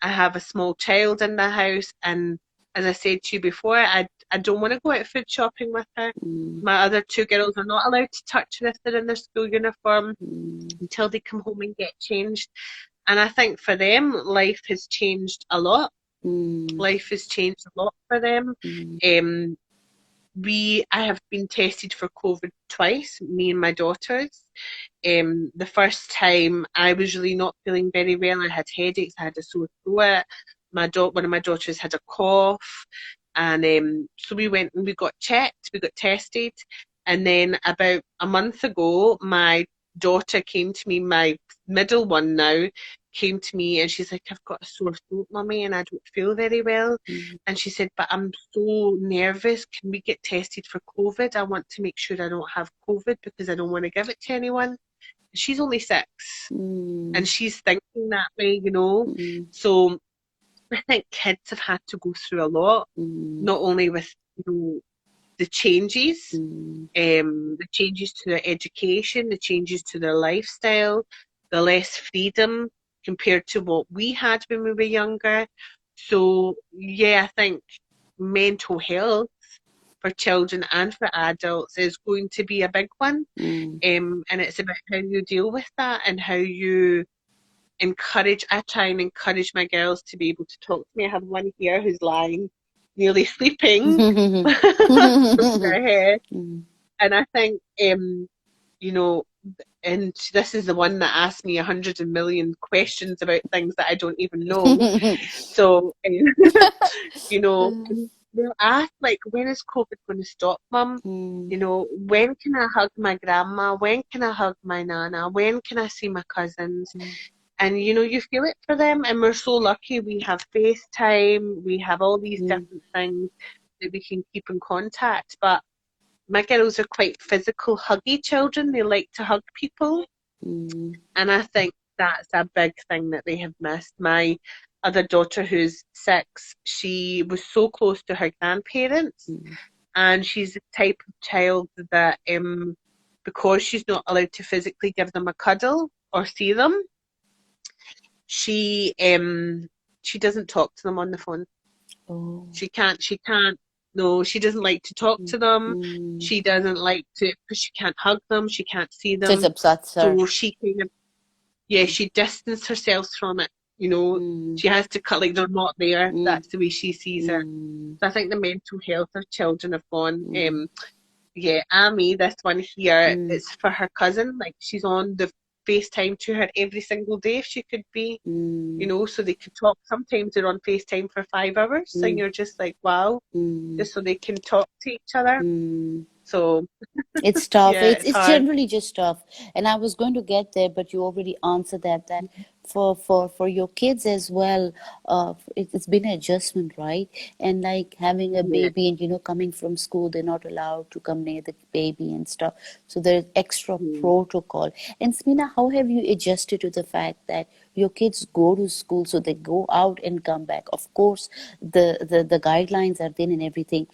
I have a small child in the house, and as I said to you before, I don't want to go out food shopping with her. mm, My other two girls are not allowed to touch her if they're in their school uniform mm, until they come home and get changed. And I think for them, life has changed a lot. mm, Life has changed a lot for them. mm, Um, I have been tested for COVID twice, me and my daughters. The first time I was really not feeling very well. I had headaches, I had a sore throat. One of my daughters had a cough, and so we went and we got checked, we got tested, and then about a month ago, my daughter came to me, my middle one now, came to me and she's like, I've got a sore throat, mummy, and I don't feel very well. mm, And she said, but I'm so nervous. Can we get tested for COVID? I want to make sure I don't have COVID because I don't want to give it to anyone. She's only 6 mm, and she's thinking that way. mm, So I think kids have had to go through a lot, mm, not only with the changes, mm, the changes to their education, the changes to their lifestyle, the less freedom compared to what we had when we were younger. So yeah, I think mental health for children and for adults is going to be a big one. mm, And it's about how you deal with that and how you I try and encourage my girls to be able to talk to me. I have one here who's lying nearly sleeping with her head. mm. And I think, you know, and this is the one that asked me 100 million questions about things that I don't even know. So, you know, they'll ask, like, when is COVID going to stop, Mum? Mm, You know, when can I hug my grandma? When can I hug my nana? When can I see my cousins? mm, And you know, you feel it for them, and we're so lucky we have FaceTime, we have all these mm, different things that we can keep in contact. But my girls are quite physical, huggy children. They like to hug people. mm, And I think that's a big thing that they have missed. My other daughter, who's 6, she was so close to her grandparents, mm. and she's the type of child that, because she's not allowed to physically give them a cuddle or see them, she um she doesn't talk to them on the phone. Oh. She can't. No, she doesn't like to talk Mm, to them. mm. She doesn't like to, because she can't hug them. She can't see So it them. upsets her. So she kind of, yeah, she distanced herself from it. You know, Mm, she has to cut, like, they're not there. mm, That's the way she sees it. mm, So I think the mental health of children have gone. mm, Yeah, Amy, this one here, mm, it's for her cousin. Like, she's on the FaceTime to her every single day if she could be, mm, so they could talk. Sometimes they're on FaceTime for 5 hours, and mm, you're just like, wow, mm, just so they can talk to each other. mm. So, It's tough. yeah, It's it's it's hard. generally just tough. And I was going to get there, but you already answered that for your kids as well, it's been an adjustment, right? And like having a Yeah. baby and coming from school, they're not allowed to come near the baby and stuff. So there's extra Mm. protocol. And Smina, how have you adjusted to the fact that your kids go to school, so they go out and come back? Of course, the guidelines are there and everything.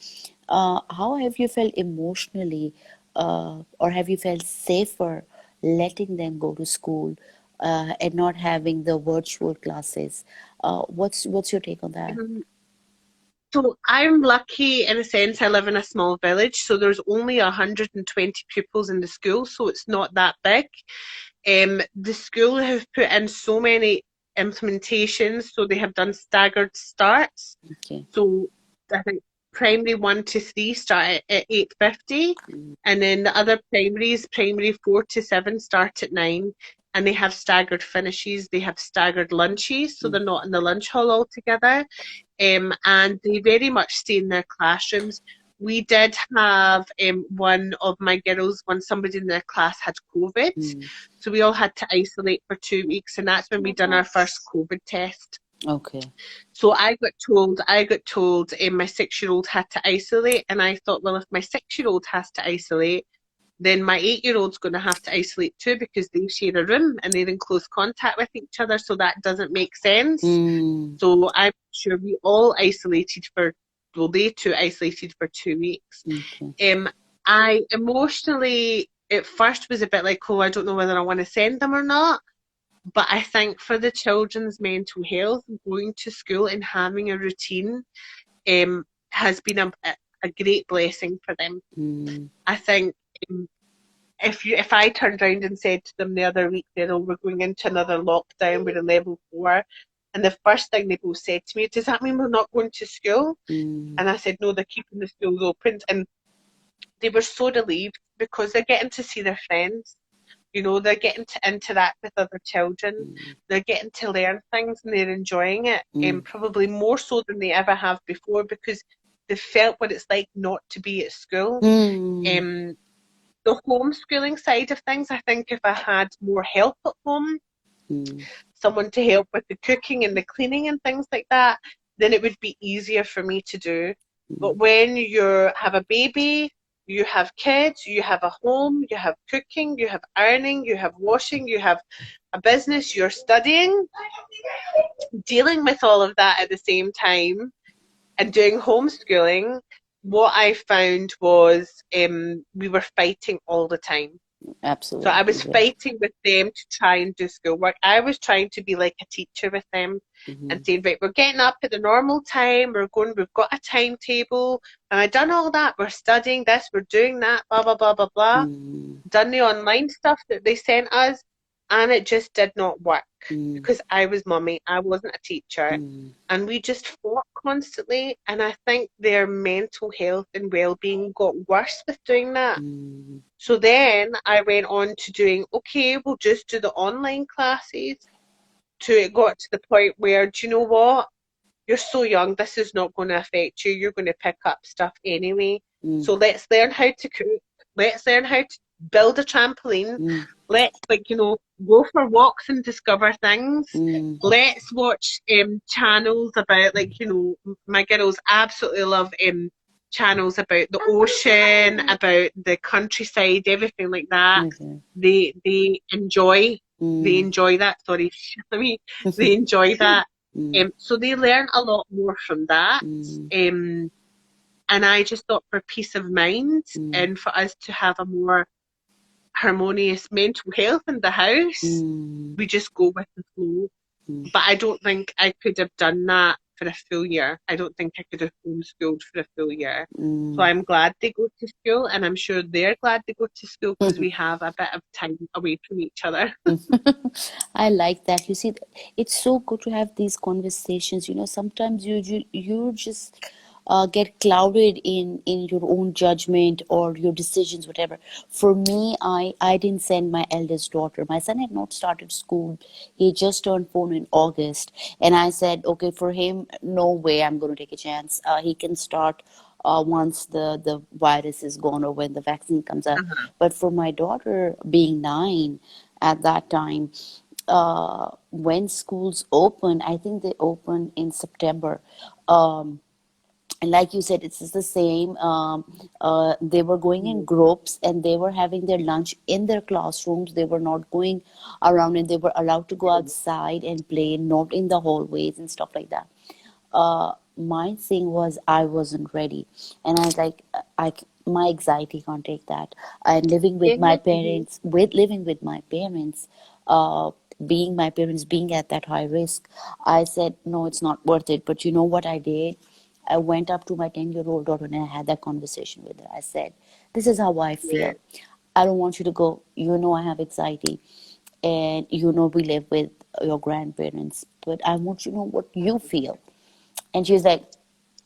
How have you felt emotionally, or have you felt safer letting them go to school and not having the virtual classes? What's your take on that? Um, So I'm lucky in a sense. I live in a small village, so there's only 120 pupils in the school, so it's not that big. The school have put in so many implementations, so they have done staggered starts. Okay. So I think primary 1 to 3 start at 8:50, Mm, and then the other primaries, primary 4 to 7, start at 9, and they have staggered finishes. They have staggered lunches, so mm, they're not in the lunch hall all together. And they very much stay in their classrooms. We did have one of my girls, when somebody in their class had COVID, mm. so we all had to isolate for 2 weeks, and that's when we done our first COVID test. Okay. So I got told my 6-year-old had to isolate, and I thought, well, if my 6-year-old has to isolate, then my 8-year-old's going to have to isolate too, because they share a room and they're in close contact with each other. So that doesn't make sense. Mm, So I'm sure we all isolated for, well, they two isolated for 2 weeks. okay. Um, I emotionally at first was a bit like, oh, I don't know whether I want to send them or not. But I think for the children's mental health, going to school and having a routine has been a great blessing for them. Mm, I think um, if I turned around and said to them the other week, we're going into another lockdown, we're in level 4, and the first thing they both said to me, does that mean we're not going to school? mm, And I said, no, they're keeping the schools open. And they were so relieved, because they're getting to see their friends. They're getting to interact with other children. mm, They're getting to learn things, and they're enjoying it, mm, probably more so than they ever have before, because they felt what it's like not to be at school. mm, Um, the homeschooling side of things, I think if I had more help at home, mm, someone to help with the cooking and the cleaning and things like that, then it would be easier for me to do. But mm, when you have a baby, you have kids, you have a home, you have cooking, you have ironing, you have washing, you have a business, you're studying, dealing with all of that at the same time and doing homeschooling, what I found was we were fighting all the time. So I absolutely. was Yeah. fighting with them to try and do schoolwork. I was trying to be like a teacher with them and Mm-hmm. saying, right, we're getting up at the normal time, we've got a timetable, and I done all that, we're studying this, we're doing that, blah, blah, blah, blah, blah. Mm, Done the online stuff that they sent us, and it just did not work, mm, because I was mummy, I wasn't a teacher, mm, and we just fought constantly, and I think their mental health and well-being got worse with doing that. mm, So then I went on to doing, okay, we'll just do the online classes. To it got to the point where, do you know what? you're so young, this is not going to affect you. You're going to pick up stuff anyway. mm, So let's learn how to cook. Let's learn how to build a trampoline. mm, Let's, like, go for walks and discover things. mm, Let's watch channels about, like, my girls absolutely love channels about the ocean, about the countryside, everything like that. okay. They enjoy they Mm, enjoy that. Sorry, I mean, they enjoy that. mm, So they learn a lot more from that. mm, And I just thought, for peace of mind mm, and for us to have a more harmonious mental health in the house, mm, we just go with the flow. mm, But I don't think I could have done that for a full year. I don't think I could have homeschooled for a full year. So mm. I'm glad they go to school, and I'm sure they're glad they go to school because we have a bit of time away from each other. I like that. You see, it's so good to have these conversations. Sometimes you just get clouded in your own judgment or your decisions, whatever. For me, I didn't send my eldest daughter. My son had not started school. He just turned 4 in August, and I said, okay, for him, no way, I'm going to take a chance. He can start once the virus is gone or when the vaccine comes out. Uh-huh. But for my daughter being 9 at that time, when schools opened, I think they opened in September. And like you said, it's just the same. They were going in Mm, groups and they were having their lunch in their classrooms. They were not going around, and they were allowed to go mm, outside and play, not in the hallways and stuff like that. My thing was I wasn't ready, and I was like, my anxiety can't take that. And living with my yeah, mhm, parents, uh, being my parents, being at that high risk, I said no, it's not worth it. But you know what I did? I went up to my 10-year-old daughter and I had that conversation with her. I said, this is how I yeah, feel. I don't want you to go. You know I have anxiety, and you know we live with your grandparents, but I want you to know what you feel. And she's like,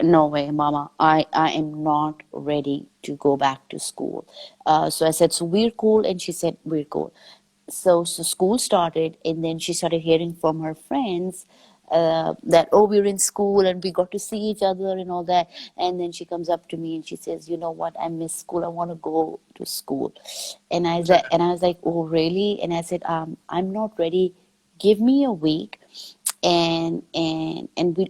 no way, mama, I am not ready to go back to school. So I said, so we're cool. And she said, we're cool. So school started, and then she started hearing from her friends that, oh, we're in school and we got to see each other and all that. And then she comes up to me and she says, you know what, I miss school, I want to go to school. And I was like, oh really? And I said, I'm not ready, give me a week, and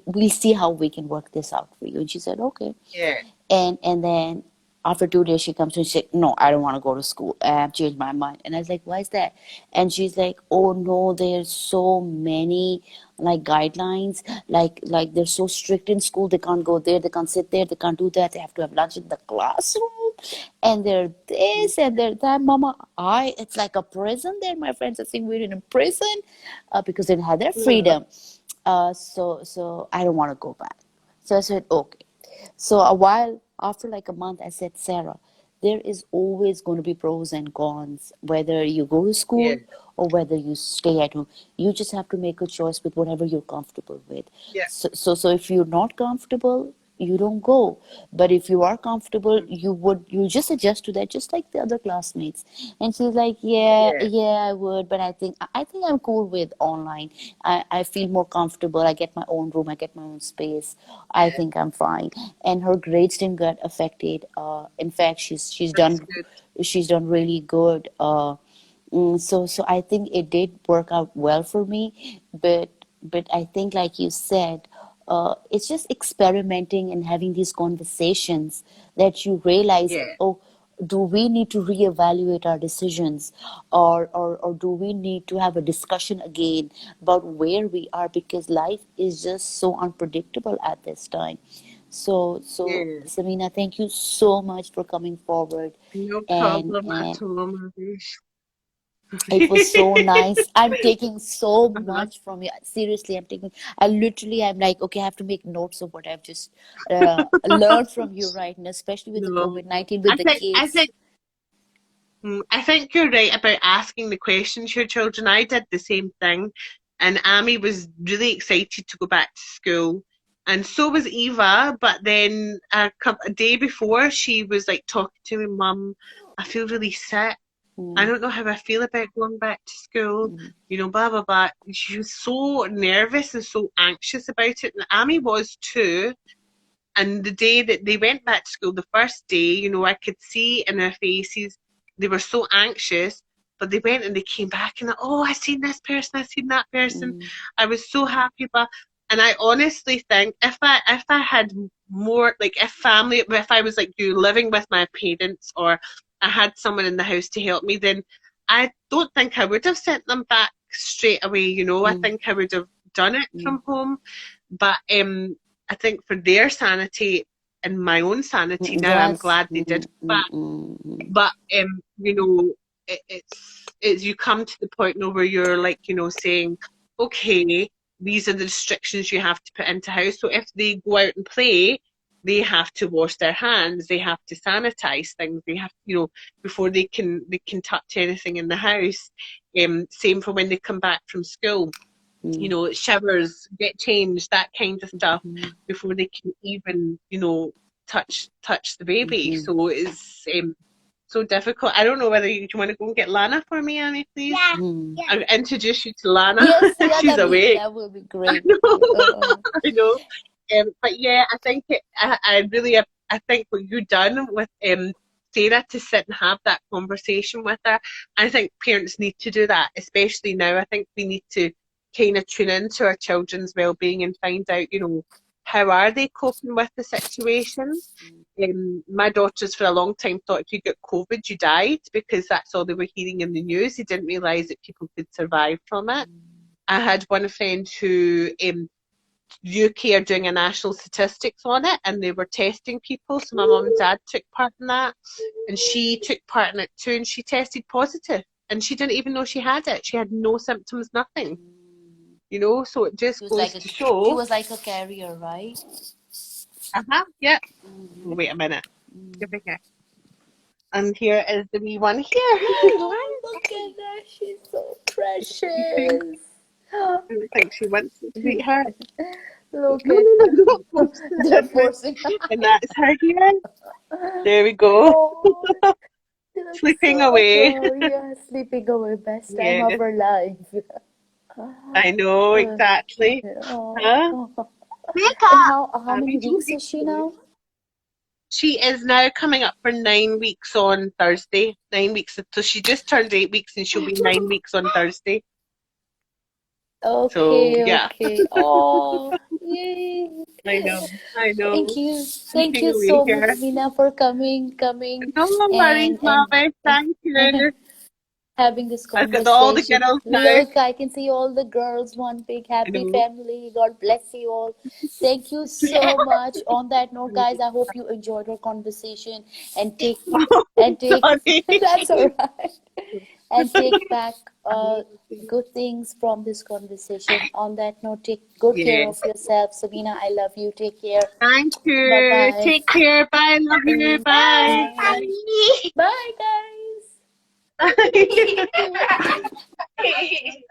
we'll see how we can work this out for you. And she said, okay. yeah, And then after 2 days, she comes to me and she said, no, I don't want to go to school. I have changed my mind. And I was like, why is that? And she's like, oh no, there's so many like guidelines. Like they're so strict in school. They can't go there. They can't sit there. They can't do that. They have to have lunch in the classroom. And they're this and they're that. Mama, it's like a prison there. My friends are saying we're in a prison because they didn't have their yeah, freedom. So I don't want to go back. So I said, okay. So a while after, like a month, I said, Sarah, there is always going to be pros and cons, whether you go to yeah, school or whether you stay at home. You just have to make a choice with whatever you're comfortable with. yeah. So if you're not comfortable, you don't go. But if you are comfortable, Mhm. you just adjust to that, just like the other classmates. And she's like, yeah, Yeah, yeah, I would, but I think I'm cool with online. I feel more comfortable. I get my own room, I get my own space. I yeah. think I'm fine. And her grades didn't get affected. In fact, she's That's done good. she's done really good. So I think it did work out well for me, but I think, like you said, it's just experimenting and having these conversations that you realize, Yeah, oh, do we need to reevaluate our decisions, or do we need to have a discussion again about where we are, because life is just so unpredictable at this time. So yeah. Samina, thank you so much for coming forward, No problem at and all, Mavish. it was so nice. I'm taking so Uh-huh. much from you. Seriously, I'm like, okay, I have to make notes of what I've just learned from you right now, especially with the No, COVID-19 with I the think I kids. think I think you're right about asking the questions to your children. I did the same thing, and Amy was really excited to go back to school, and so was Eva. But then a day before, she was like talking to me, Mum, I feel really sick. I don't know how I feel about going back to school, blah, blah, blah. She was so nervous and so anxious about it. And Amy was too. And the day that they went back to school, the first day, I could see in their faces, they were so anxious, but they went and they came back and, oh, I seen this person, I seen that person. I was so happy. And I honestly think if I had more, like if I was like you living with my parents, or I had someone in the house to help me, then I don't think I would have sent them back straight away. I think I would have done it from home. But I think for their sanity and my own sanity now, I'm Yes. glad they did go back. But it's you come to the point now where you're like, saying, okay, these are the restrictions you have to put into house. So if they go out and play, they have to wash their hands, they have to sanitize things, they have, before they can touch anything in the house. Same for when they come back from school. Showers, get changed, that kind of stuff, before they can even, touch the baby. So it's so difficult. I don't know whether you want to go and get Lana for me, Annie, please. Yeah. I'll introduce you to Lana. Yes, yeah, She's awake. that will be great. I know. But yeah, I think I think what you've done with Sarah, to sit and have that conversation with her. I think parents need to do that, especially now. I think we need to kind of tune into our children's well-being and find out, how are they coping with the situation. My daughters for a long time thought if you got COVID, you died, because that's all they were hearing in the news. They didn't realise that people could survive from it. I had one friend who UK are doing a national statistics on it, and they were testing people. So my mum and dad took part in that, and she took part in it too, and she tested positive, and she didn't even know she had it. She had no symptoms, nothing. So it just goes to show. She was like a carrier, right? Yeah. Wait a minute. Give me here. And here is the wee one here. Oh, look at that. She's so precious. I don't think she wants to treat her. Look at No, they're forcing. And that's her here. There we go. Oh, Sleeping so away. good. Yeah, sleeping away. Best time Yeah. of her life. I know, exactly. Oh. Huh? And how many weeks is she now? She is now coming up for 9 weeks on Thursday. 9 weeks. So she just turned 8 weeks, and she'll be 9 weeks on Thursday. Okay, So, yeah. okay. Oh, yay. I know. Thank you Sleeping so away here. much, Mina, for coming No worries, and Mommy. Thank you. having this I've got all the conversation. girls now. Look, I can see all the girls, one big happy know. family. God bless you all. Thank you so much. On that note, guys, I hope you enjoyed our conversation and take Sorry. that's all right. And take back good things from this conversation. On that note, take good care of yourself. Sabina, I love you. Take care. Thank you. Bye-bye. Take care. Bye. Love you. Bye. Bye, guys. Bye.